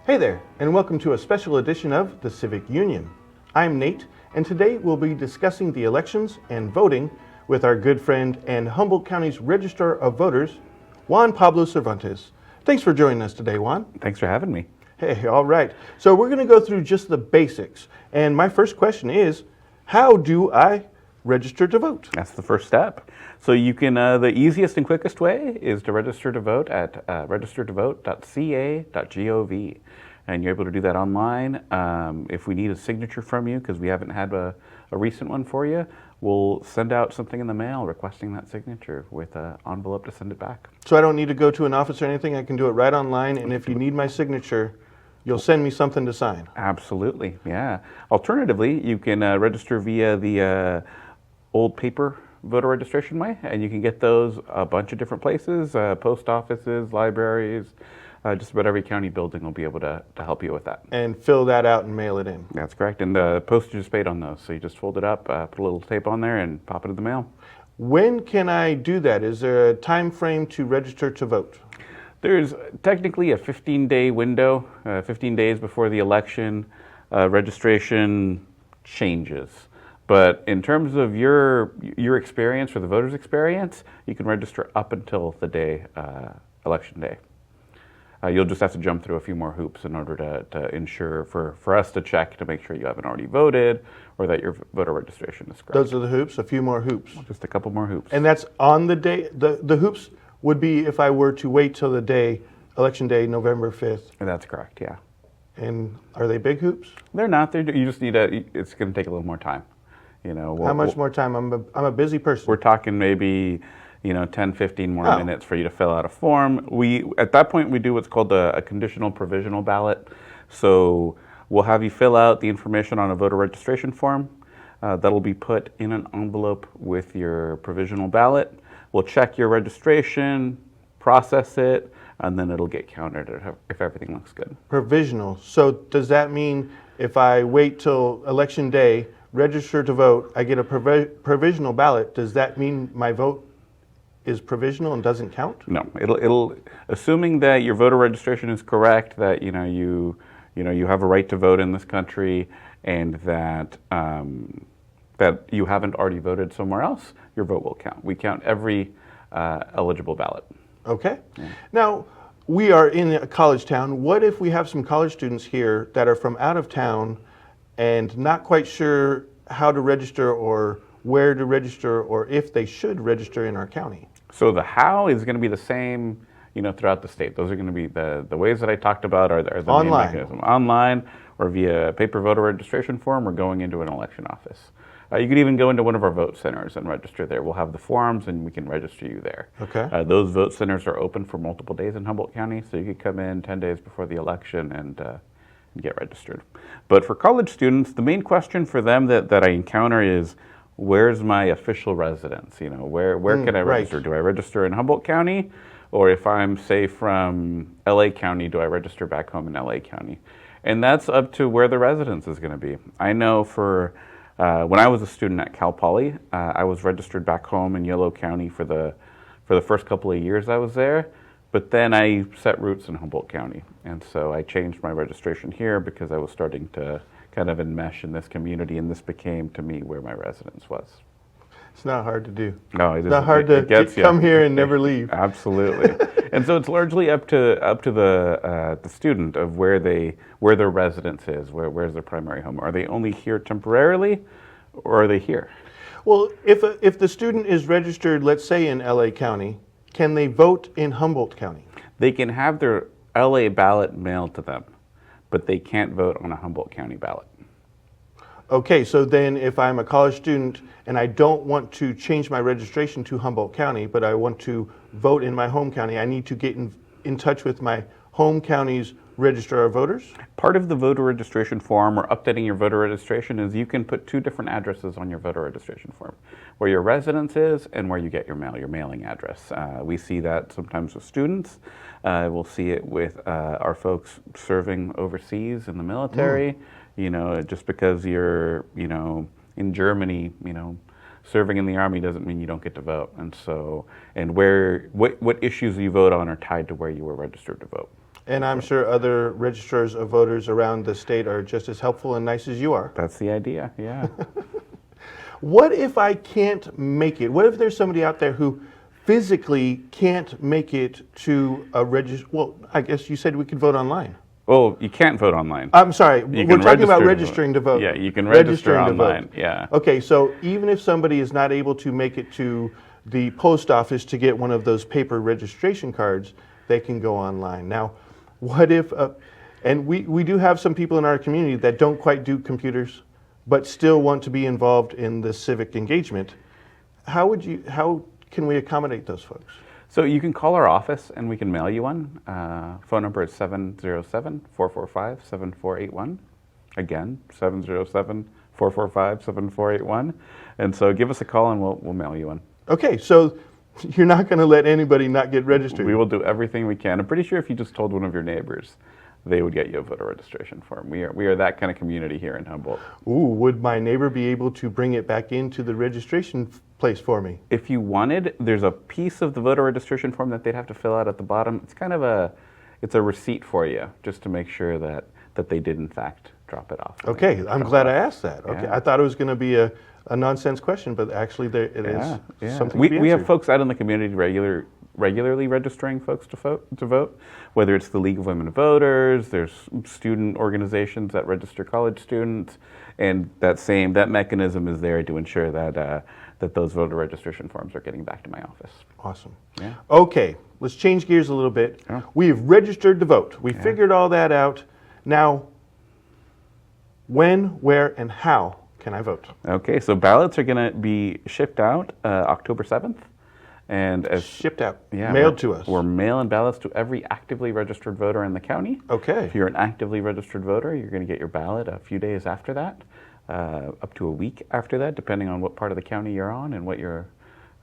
Hey there, and welcome to a special edition of the Civic Union. I'm Nate, and today we'll be discussing the elections and voting with our good friend and Humboldt County's Registrar of Voters, Juan Pablo Cervantes. Thanks for joining us today, Juan. Thanks for having me. Hey, all right. So we're going to go through just the basics. And my first question is, how do I register to vote? That's the first step. So you can, the easiest and quickest way is to register to vote at registertovote.ca.gov. And you're able to do that online. If we need a signature from you, because we haven't had a recent one for you, we'll send out something in the mail requesting that signature with an envelope to send it back. So I don't need to go to an office or anything. I can do it right online. And if you need my signature, you'll send me something to sign. Absolutely, yeah. Alternatively, you can register via the old paper voter registration way, and you can get those a bunch of different places, post offices, libraries, just about every county building will be able to help you with that. And fill that out and mail it in. That's correct, and the postage is paid on those, so you just fold it up, put a little tape on there, and pop it in the mail. When can I do that? Is there a time frame to register to vote? There's technically a 15-day window, 15 days before the election. Registration changes. But in terms of your experience or the voter's experience, you can register up until the day, election day. You'll just have to jump through a few more hoops in order to ensure for us to check to make sure you haven't already voted or that your voter registration is correct. Those are the hoops, a few more hoops. Just a couple more hoops. And that's on the day, the hoops would be if I were to wait till the day, election day, November 5th. That's correct, yeah. And are they big hoops? They're not. You just need it's going to take a little more time. You know, how much more time? I'm a busy person. We're talking maybe, 10, 15 more minutes for you to fill out a form. At that point, we do what's called a conditional provisional ballot. So we'll have you fill out the information on a voter registration form. That'll be put in an envelope with your provisional ballot. We'll check your registration, process it, and then it'll get counted if everything looks good. Provisional. So does that mean if I wait till election day, register to vote, I get a provisional ballot, does that mean my vote is provisional and doesn't count? No, it'll assuming that your voter registration is correct, that you have a right to vote in this country, and that that you haven't already voted somewhere else, your vote will count. We count every eligible ballot. Okay. Yeah. Now, we are in a college town. What if we have some college students here that are from out of town and not quite sure how to register or where to register or if they should register in our county? So the how is going to be the same, throughout the state. Those are going to be the ways that I talked about are the online. Main mechanism. Online or via paper voter registration form or going into an election office. You could even go into one of our vote centers and register there. We'll have the forms and we can register you there. Okay. Those vote centers are open for multiple days in Humboldt County, so you could come in 10 days before the election and get registered. But for college students, the main question for them that I encounter is, where's my official residence? Where can I register? Right. Do I register in Humboldt County? Or if I'm, say, from LA County, do I register back home in LA County? And that's up to where the residence is going to be. I know for when I was a student at Cal Poly, I was registered back home in Yolo County for the first couple of years I was there. But then I set roots in Humboldt County, and so I changed my registration here because I was starting to kind of enmesh in this community, and this became, to me, where my residence was. It's not hard to do. No, it's not hard to come here and never leave. Absolutely. And so it's largely up to the student of where their residence is, where's their primary home. Are they only here temporarily, or are they here? Well, if the student is registered, let's say in LA County, can they vote in Humboldt County? They can have their LA ballot mailed to them, but they can't vote on a Humboldt County ballot. Okay, so then if I'm a college student and I don't want to change my registration to Humboldt County, but I want to vote in my home county, I need to get in touch with my home county's Registrar of Voters? Part of the voter registration form or updating your voter registration is you can put two different addresses on your voter registration form, where your residence is and where you get your mail, your mailing address. We see that sometimes with students. We'll see it with our folks serving overseas in the military. Just because you're, in Germany, serving in the Army doesn't mean you don't get to vote. And so, what issues you vote on are tied to where you were registered to vote. And I'm sure other registrars of voters around the state are just as helpful and nice as you are. That's the idea, yeah. What if I can't make it? What if there's somebody out there who physically can't make it to a register? Well, I guess you said we could vote online. Well, you can't vote online. I'm sorry, You we're can talking about register registering to vote. Yeah, you can register Registering to vote. online, yeah. Okay, so even if somebody is not able to make it to the post office to get one of those paper registration cards, they can go online. Now, what if, and we do have some people in our community that don't quite do computers, but still want to be involved in the civic engagement. How can we accommodate those folks? So you can call our office and we can mail you one. Phone number is 707-445-7481. Again, 707-445-7481. And so give us a call and we'll mail you one. Okay, so you're not going to let anybody not get registered. We will do everything we can. I'm pretty sure if you just told one of your neighbors, they would get you a voter registration form. We are that kind of community here in Humboldt. Ooh, would my neighbor be able to bring it back into the registration place for me? If you wanted, there's a piece of the voter registration form that they'd have to fill out at the bottom. It's kind of it's a receipt for you, just to make sure that they did in fact drop it off. Okay, I'm glad I asked that. Okay, Yeah. I thought it was going to be a nonsense question, but actually it is something We to be have answered. folks out in the community regularly registering folks to vote, whether it's the League of Women Voters, there's student organizations that register college students, and that mechanism is there to ensure that those voter registration forms are getting back to my office. Awesome. Yeah. Okay, let's change gears a little bit. Yeah. We've registered to vote. We figured all that out. Now, when, where, and how can I vote? Okay, so ballots are going to be shipped out October 7th. And as Shipped out, Yeah, mailed to us. We're mailing ballots to every actively registered voter in the county. Okay. If you're an actively registered voter, you're going to get your ballot a few days after that, up to a week after that, depending on what part of the county you're on and what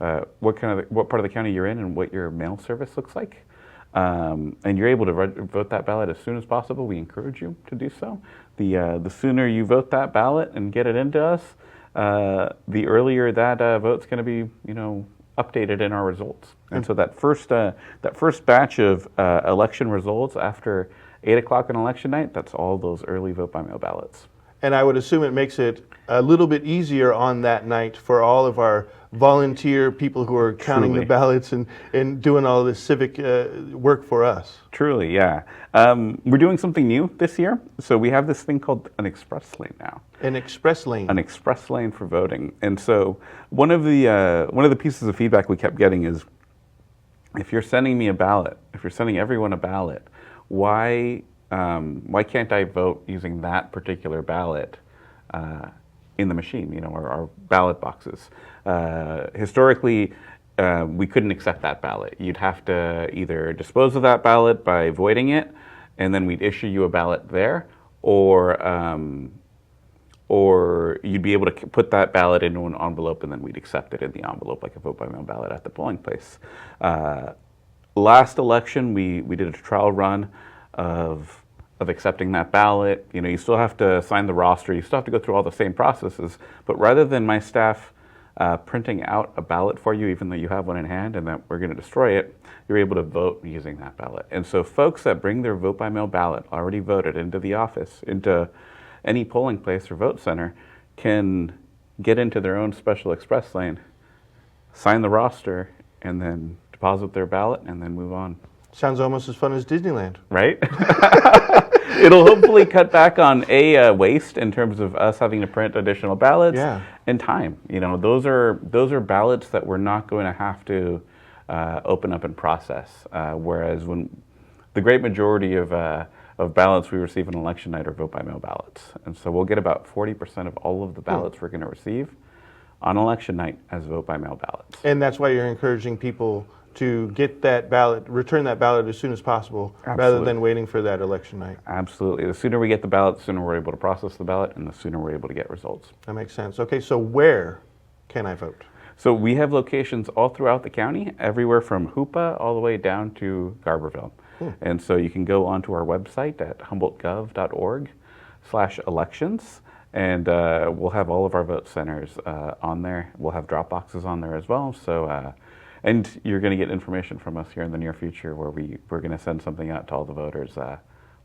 part of the county you're in and what your mail service looks like. And you're able to vote that ballot as soon as possible. We encourage you to do so. The sooner you vote that ballot and get it into us, the earlier that vote's going to be, updated in our results. And so that first batch of election results after 8 o'clock on election night, that's all those early vote by mail ballots. And I would assume it makes it a little bit easier on that night for all of our volunteer people who are counting the Truly. ballots and doing all this civic work for us. Truly, yeah. We're doing something new this year. So we have this thing called an express lane now. An express lane. An express lane for voting. And so one of the pieces of feedback we kept getting is, if you're sending me a ballot, if you're sending everyone a ballot, why can't I vote using that particular ballot in the machine, our ballot boxes? Historically, we couldn't accept that ballot. You'd have to either dispose of that ballot by voiding it, and then we'd issue you a ballot there, or you'd be able to put that ballot into an envelope and then we'd accept it in the envelope like a vote by mail ballot at the polling place. Last election, we did a trial run of accepting that ballot. You still have to sign the roster, you still have to go through all the same processes, but rather than my staff printing out a ballot for you, even though you have one in hand and that we're going to destroy it, you're able to vote using that ballot. And so folks that bring their vote by mail ballot already voted into the office, into any polling place or vote center, can get into their own special express lane, sign the roster, and then deposit their ballot and then move on. Sounds almost as fun as Disneyland. Right? It'll hopefully cut back on waste in terms of us having to print additional ballots and time. Those are ballots that we're not going to have to open up and process. Whereas when the great majority of ballots we receive on election night are vote by mail ballots, and so we'll get about 40% of all of the ballots we're going to receive on election night as vote by mail ballots. And that's why you're encouraging people to get that ballot, return that ballot as soon as possible, rather than waiting for that election night. Absolutely. The sooner we get the ballot, the sooner we're able to process the ballot, and the sooner we're able to get results. That makes sense. Okay, so where can I vote? So we have locations all throughout the county, everywhere from Hoopa all the way down to Garberville. And so you can go onto our website at humboldtgov.org/elections, and we'll have all of our vote centers on there. We'll have drop boxes on there as well. So And you're going to get information from us here in the near future where we're going to send something out to all the voters,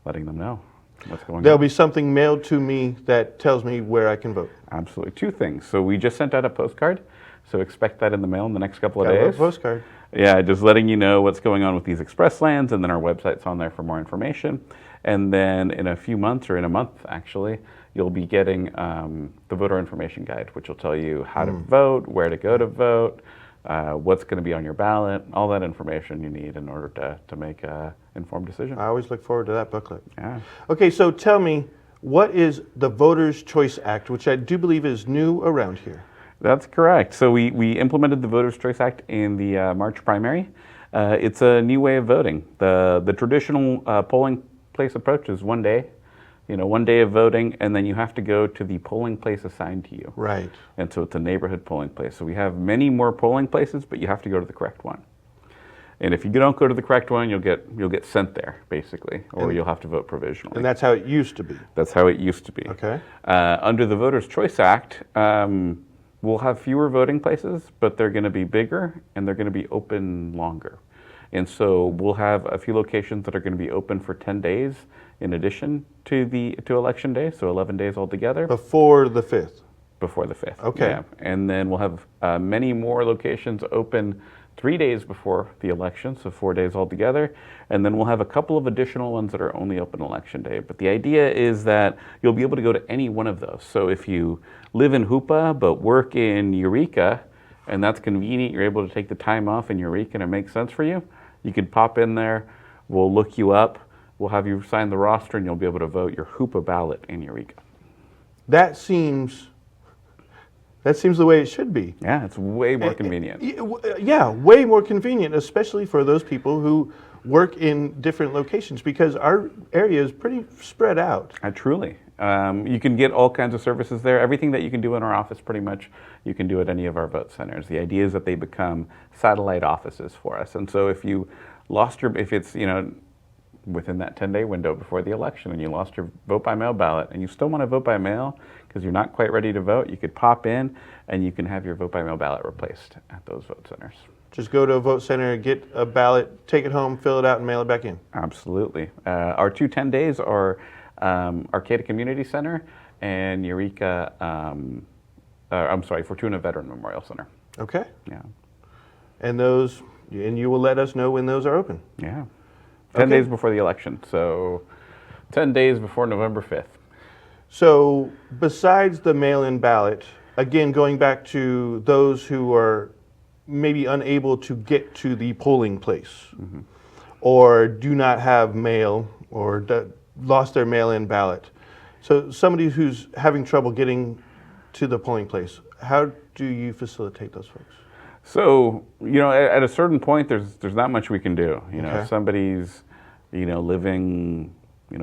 letting them know what's going There'll on. be something mailed to me that tells me where I can vote. Absolutely. Two things. So we just sent out a postcard, so expect that in the mail in the next couple of Got a little days. postcard. Yeah, just letting you know what's going on with these express lands, and then our website's on there for more information. And then in a few months, or in a month actually, you'll be getting the voter information guide, which will tell you how to vote, where to go to vote, what's going to be on your ballot, all that information you need in order to make an informed decision. I always look forward to that booklet. Yeah. Okay, so tell me, what is the Voters' Choice Act, which I do believe is new around here? That's correct. So we implemented the Voters' Choice Act in the March primary. It's a new way of voting. The traditional polling place approach is 1 day, 1 day of voting, and then you have to go to the polling place assigned to you. Right. And so it's a neighborhood polling place. So we have many more polling places, but you have to go to the correct one. And if you don't go to the correct one, you'll get sent there, basically, or you'll have to vote provisionally. And that's how it used to be. That's how it used to be. Okay. Under the Voters' Choice Act, we'll have fewer voting places, but they're going to be bigger and they're going to be open longer. And so we'll have a few locations that are going to be open for 10 days in addition to election day, so 11 days altogether. Before the 5th. Before the 5th. Okay. Yeah. And then we'll have many more locations open 3 days before the election, so 4 days altogether. And then we'll have a couple of additional ones that are only open election day. But the idea is that you'll be able to go to any one of those. So if you live in Hoopa but work in Eureka, and that's convenient, you're able to take the time off in Eureka and it makes sense for you, you can pop in there, we'll look you up, we'll have you sign the roster, and you'll be able to vote your Hoopa ballot in Eureka. That seems the way it should be. Yeah, it's way more convenient. Yeah, way more convenient, especially for those people who work in different locations, because our area is pretty spread out. Truly. You can get all kinds of services there. Everything that you can do in our office, pretty much, you can do at any of our vote centers. The idea is that they become satellite offices for us. And so if it's, within that 10-day window before the election and you lost your vote by mail ballot and you still want to vote by mail because you're not quite ready to vote, you could pop in and you can have your vote by mail ballot replaced at those vote centers. Just go to a vote center, get a ballot, take it home, fill it out, and mail it back in. Absolutely. Our 2 10 days are Arcata Community Center and Eureka, Fortuna Veteran Memorial Center. Okay. Yeah. And you will let us know when those are open. Yeah. 10 days before the election, so 10 days before November 5th. So besides the mail-in ballot, again, going back to those who are maybe unable to get to the polling place, or do not have mail, or lost their mail-in ballot. So somebody who's having trouble getting to the polling place, how do you facilitate those folks? So, at a certain point, there's not much we can do. Okay. If somebody's, living,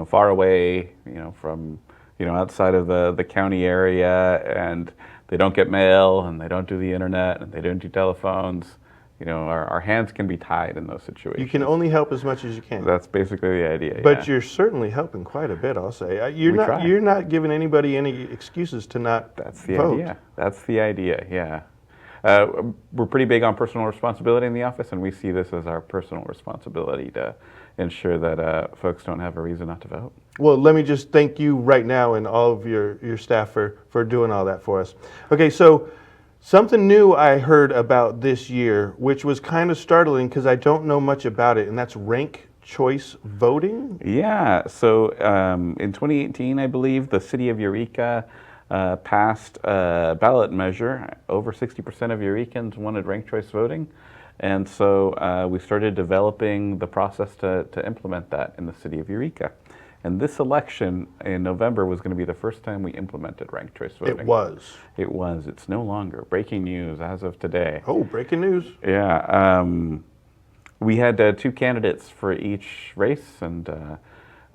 far away, from, outside of the county area, and they don't get mail, and they don't do the internet, and they don't do telephones, our hands can be tied in those situations. You can only help as much as you can. That's basically the idea. But you're certainly helping quite a bit, I'll say. You're not giving anybody any excuses to not vote. That's the idea. That's the idea, yeah. We're pretty big on personal responsibility in the office, and we see this as our personal responsibility to ensure that folks don't have a reason not to vote. Well, let me just thank you right now and all of your staff for doing all that for us. Okay, so something new I heard about this year, which was kind of startling because I don't know much about it, and that's ranked choice voting? Yeah, so in 2018, I believe, the city of Eureka passed a ballot measure. Over 60% of Eurekans wanted ranked choice voting. And so we started developing the process to implement that in the city of Eureka. And this election in November was going to be the first time we implemented ranked choice voting. It was. It was. It's no longer. Breaking news as of today. Oh, breaking news. Yeah. We had 2 candidates for each race, and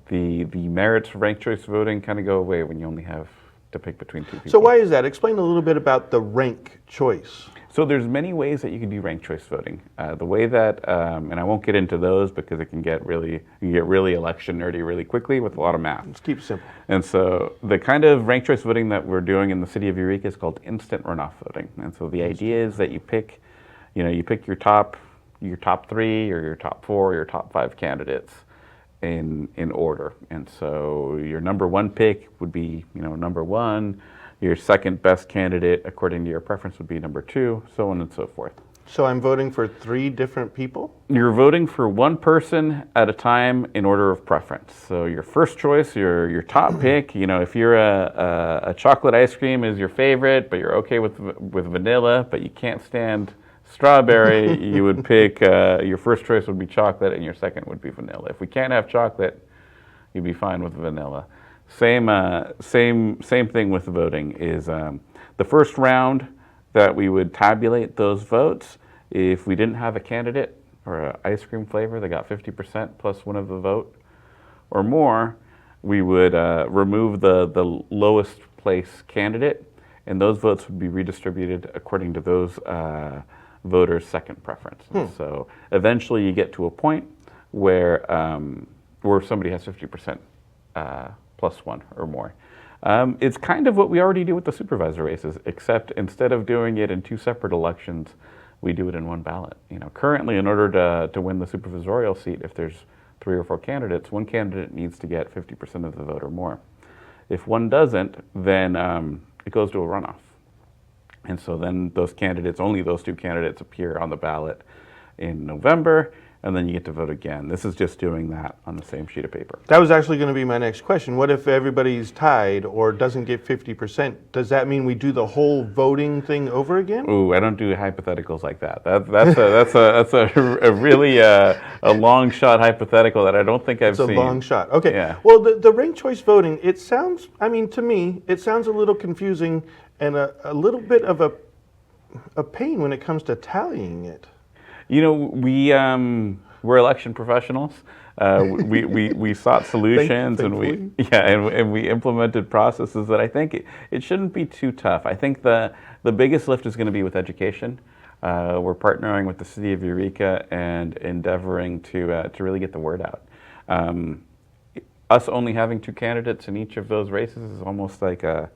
the merits for ranked choice voting kind of go away when you only have to pick between 2 people. So why is that? Explain a little bit about the rank choice. So there's many ways that you can do ranked choice voting. The way that, and I won't get into those because it can get really election nerdy really quickly with a lot of math. Let's keep it simple. And so the kind of ranked choice voting that we're doing in the city of Eureka is called instant runoff voting. And so the idea is that you pick You pick your top 3 or your top 4 or your top 5 candidates in order. And so your number 1 pick would be, number 1. Your second best candidate, according to your preference, would be number 2, so on and so forth. So I'm voting for 3 different people? You're voting for one person at a time in order of preference. So your first choice, your top pick, if you're a chocolate ice cream is your favorite, but you're okay with vanilla, but you can't stand strawberry, you would pick, your first choice would be chocolate and your second would be vanilla. If we can't have chocolate, you'd be fine with vanilla. Same thing with voting is the first round that we would tabulate those votes. If we didn't have a candidate or an ice cream flavor that got 50% plus one of the vote or more, we would remove the lowest place candidate, and those votes would be redistributed according to those voters' second preference. So eventually you get to a point where somebody has 50% plus one or more. It's kind of what we already do with the supervisor races, except instead of doing it in 2 separate elections, we do it in one ballot. Currently, in order to win the supervisorial seat, if there's 3 or 4 candidates, one candidate needs to get 50% of the vote or more. If one doesn't, then it goes to a runoff. And so then only those 2 candidates appear on the ballot in November, and then you get to vote again. This is just doing that on the same sheet of paper. That was actually going to be my next question. What if everybody's tied or doesn't get 50%? Does that mean we do the whole voting thing over again? Ooh, I don't do hypotheticals like that. That's a really a long shot hypothetical that I don't think I've seen. It's a long shot. Okay. Yeah. Well, the ranked choice voting, it sounds, to me, it sounds a little confusing and a little bit of a pain when it comes to tallying it. We're election professionals. We sought solutions and we implemented processes that I think it shouldn't be too tough. I think the biggest lift is going to be with education. We're partnering with the city of Eureka and endeavoring to really get the word out. Us only having 2 candidates in each of those races is almost like a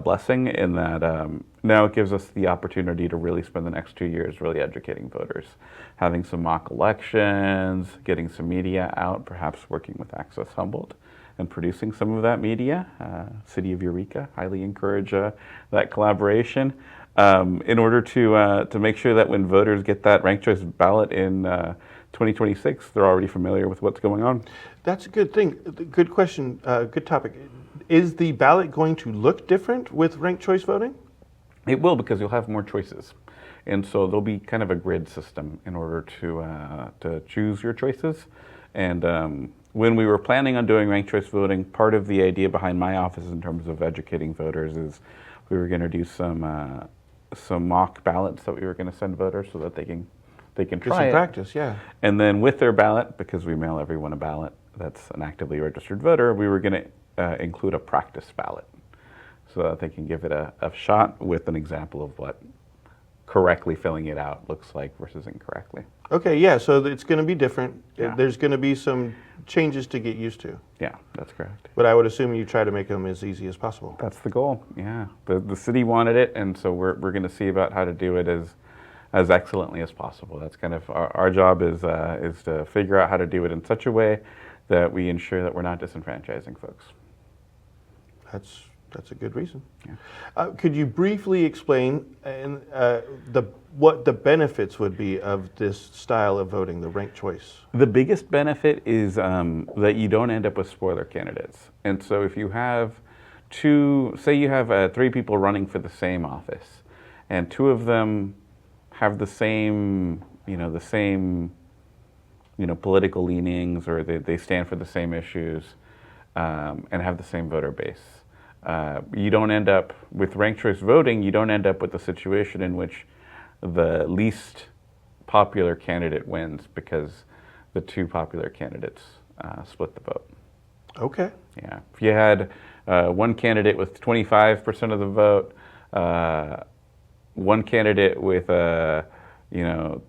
blessing in that now it gives us the opportunity to really spend the next 2 years really educating voters, having some mock elections, getting some media out, perhaps working with Access Humboldt and producing some of that media. City of Eureka, highly encourage that collaboration in order to make sure that when voters get that ranked choice ballot in 2026, they're already familiar with what's going on. That's a good thing. Good question. Good topic. Is the ballot going to look different with ranked choice voting? It will, because you'll have more choices. And so there'll be kind of a grid system in order to choose your choices. And when we were planning on doing ranked choice voting, part of the idea behind my office in terms of educating voters is we were going to do some mock ballots that we were going to send voters so that they can try it. Practice, yeah. And then with their ballot, because we mail everyone a ballot that's an actively registered voter, we were going to include a practice ballot so that they can give it a shot with an example of what correctly filling it out looks like versus incorrectly. Okay, yeah, so it's going to be different. Yeah. There's going to be some changes to get used to. Yeah, that's correct. But I would assume you try to make them as easy as possible. That's the goal, yeah. The city wanted it, and so we're going to see about how to do it as excellently as possible. That's kind of our job is to figure out how to do it in such a way that we ensure that we're not disenfranchising folks. That's a good reason. Yeah. Could you briefly explain what the benefits would be of this style of voting, the ranked choice? The biggest benefit is that you don't end up with spoiler candidates. And so if you have say you have 3 people running for the same office, and 2 of them have the same political leanings, or they stand for the same issues, and have the same voter base. You don't end up with ranked choice voting. You don't end up with a situation in which the least popular candidate wins because the 2 popular candidates split the vote. Okay. Yeah. If you had one candidate with 25% of the vote, one candidate with 30 or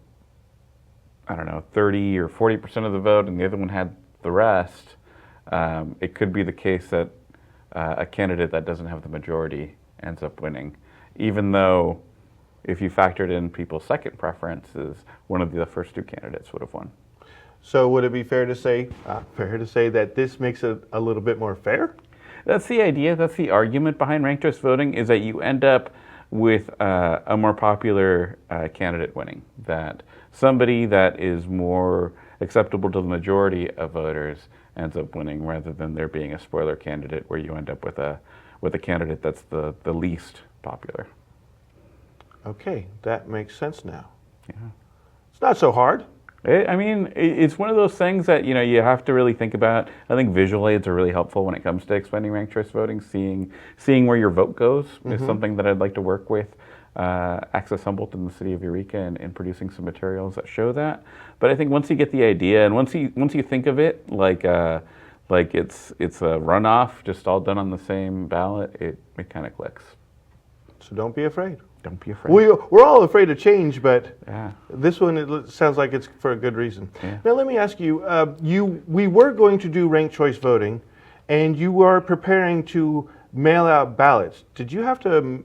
40% of the vote, and the other one had the rest, it could be the case that a candidate that doesn't have the majority ends up winning, even though if you factored in people's second preferences, one of the first two candidates would have won. So would it be fair to say that this makes it a little bit more fair? That's the idea. That's the argument behind ranked choice voting, is that you end up with a more popular candidate winning, that somebody that is more acceptable to the majority of voters ends up winning, rather than there being a spoiler candidate where you end up with a candidate that's the least popular. Okay, that makes sense now. Yeah. It's not so hard. It's one of those things that you have to really think about. I think visual aids are really helpful when it comes to expanding ranked choice voting. Seeing where your vote goes is something that I'd like to work with Access Humboldt in the city of Eureka in producing some materials that show that. But I think once you get the idea, and once you think of it like it's a runoff, just all done on the same ballot, it kind of clicks. So don't be afraid. Don't be afraid. We're all afraid of change, but Yeah. this one, it sounds like it's for a good reason. Yeah. Now let me ask you, we were going to do ranked choice voting, and you were preparing to mail out ballots. Did you have to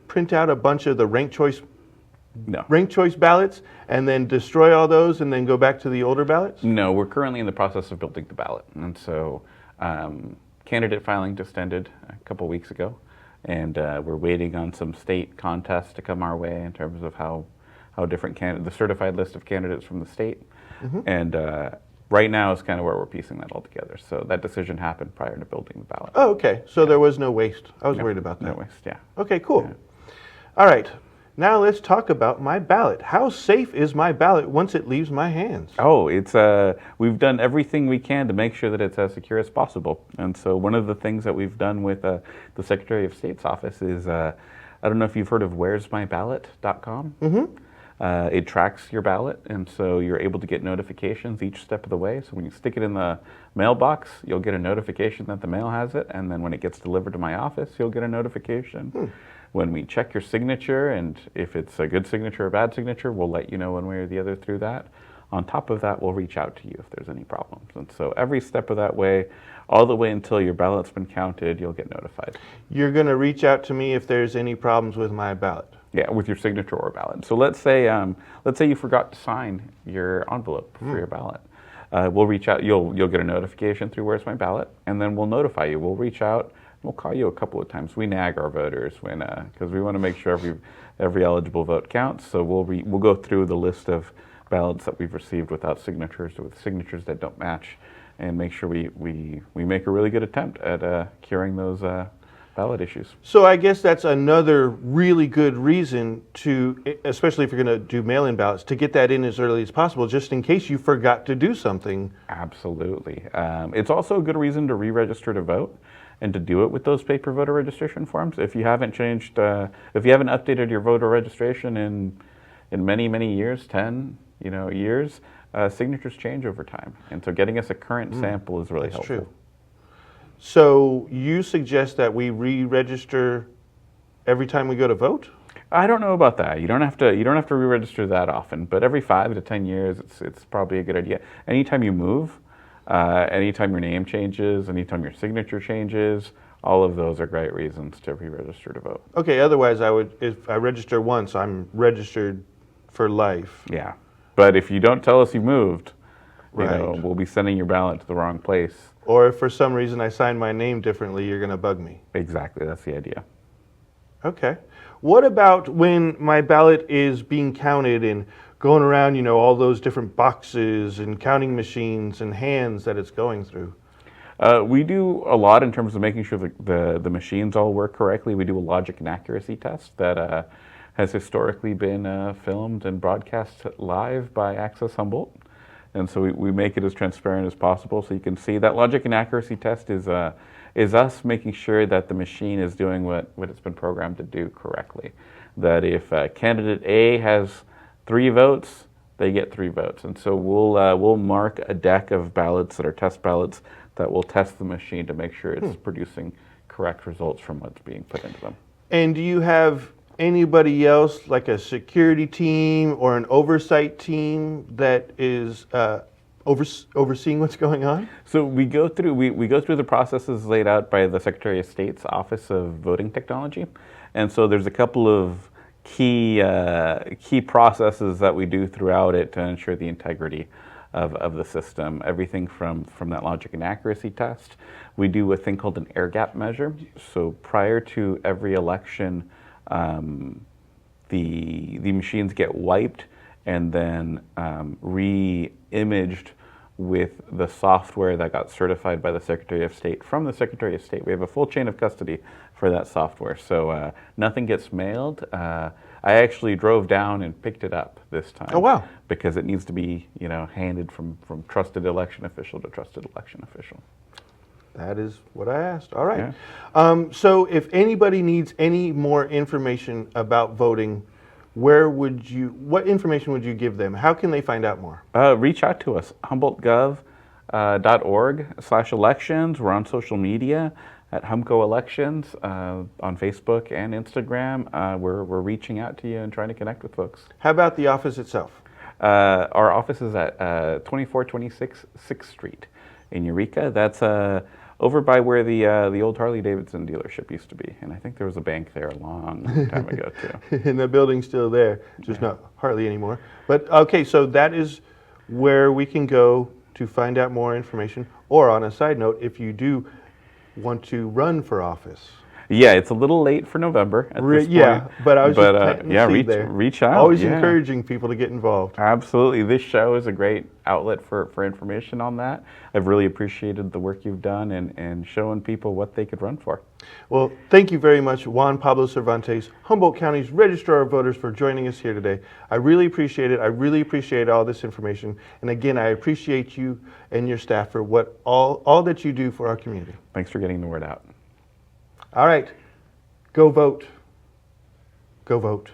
print out a bunch of the ranked choice No. ballots and then destroy all those and then go back to the older ballots? No, we're currently in the process of building the ballot. And so candidate filing just ended a couple weeks ago. And we're waiting on some state contests to come our way in terms of how different the certified list of candidates from the state. And right now is kind of where we're piecing that all together. So that decision happened prior to building the ballot. Oh, okay. So there was no waste. I was worried about that. No waste, yeah. Okay, cool. Yeah. All right. Now let's talk about my ballot. How safe is my ballot once it leaves my hands? Oh, we've done everything we can to make sure that it's as secure as possible. And so one of the things that we've done with the Secretary of State's office is, I don't know if you've heard of where'smyballot.com. It tracks your ballot, and so you're able to get notifications each step of the way. So when you stick it in the mailbox, you'll get a notification that the mail has it, and then when it gets delivered to my office, you'll get a notification. When we check your signature, and if it's a good signature or bad signature, we'll let you know one way or the other through that. On top of that, we'll reach out to you if there's any problems. And so every step of that way, all the way until your ballot's been counted, you'll get notified. You're going to reach out to me if there's any problems with my ballot? Yeah, with your signature or ballot. So let's say you forgot to sign your envelope for your ballot. We'll reach out. You'll get a notification through Where's My Ballot, and then we'll notify you. We'll reach out. We'll call you a couple of times. We nag our voters because we want to make sure every eligible vote counts. So we'll go through the list of ballots that we've received without signatures or with signatures that don't match, and make sure we make a really good attempt at curing those ballot issues. So I guess that's another really good reason to, especially if you're going to do mail-in ballots, to get that in as early as possible, just in case you forgot to do something. Absolutely. It's also a good reason to re-register to vote, and to do it with those paper voter registration forms. If you haven't updated your voter registration in many years, 10 years, signatures change over time, and so getting us a current sample is really helpful. True. So you suggest that we re-register every time we go to vote? I don't know about that. You don't have to re-register that often, but every 5 to 10 years, it's probably a good idea. Anytime you move, anytime your name changes, anytime your signature changes, all of those are great reasons to re-register to vote. Okay, otherwise if I register once, I'm registered for life. Yeah, but if you don't tell us you moved, Right. we'll be sending your ballot to the wrong place. Or if for some reason I sign my name differently, you're going to bug me. Exactly, that's the idea. Okay. What about when my ballot is being counted and going around, all those different boxes and counting machines and hands that it's going through? We do a lot in terms of making sure the machines all work correctly. We do a logic and accuracy test that has historically been filmed and broadcast live by Access Humboldt. And so we make it as transparent as possible, so you can see that logic and accuracy test is us making sure that the machine is doing what it's been programmed to do correctly. That if candidate A has 3 votes, they get 3 votes. And so we'll mark a deck of ballots that are test ballots that will test the machine to make sure it's producing correct results from what's being put into them. And do you have anybody else, like a security team or an oversight team, that is overseeing what's going on? So we go through the processes laid out by the Secretary of State's Office of Voting Technology, and so there's a couple of key processes that we do throughout it to ensure the integrity of the system. Everything from that logic and accuracy test. We do a thing called an air gap measure. So prior to every election, the machines get wiped and then re-imaged with the software that got certified by the Secretary of State. From the Secretary of State, we have a full chain of custody for that software. So nothing gets mailed. I actually drove down and picked it up this time. Oh, wow. Because it needs to be, handed from trusted election official to trusted election official. That is what I asked. All right. Yeah. So if anybody needs any more information about voting, what information would you give them? How can they find out more? Reach out to us, humboldtgov.org/elections. We're on social media at Humco Elections on Facebook and Instagram. We're reaching out to you and trying to connect with folks. How about the office itself? Our office is at 2426 6th Street in Eureka. That's over by where the old Harley Davidson dealership used to be, and I think there was a bank there a long time ago too. And the building's still there, just not Harley anymore. But okay, so that is where we can go to find out more information. Or on a side note, if you do want to run for office. Yeah, it's a little late for November at this point. Yeah, but I was just planting the seed there. Reach out. Always encouraging people to get involved. Absolutely. This show is a great outlet for information on that. I've really appreciated the work you've done and showing people what they could run for. Well, thank you very much, Juan Pablo Cervantes, Humboldt County's Registrar of Voters, for joining us here today. I really appreciate it. I really appreciate all this information. And again, I appreciate you and your staff for all that you do for our community. Thanks for getting the word out. All right, go vote. Go vote.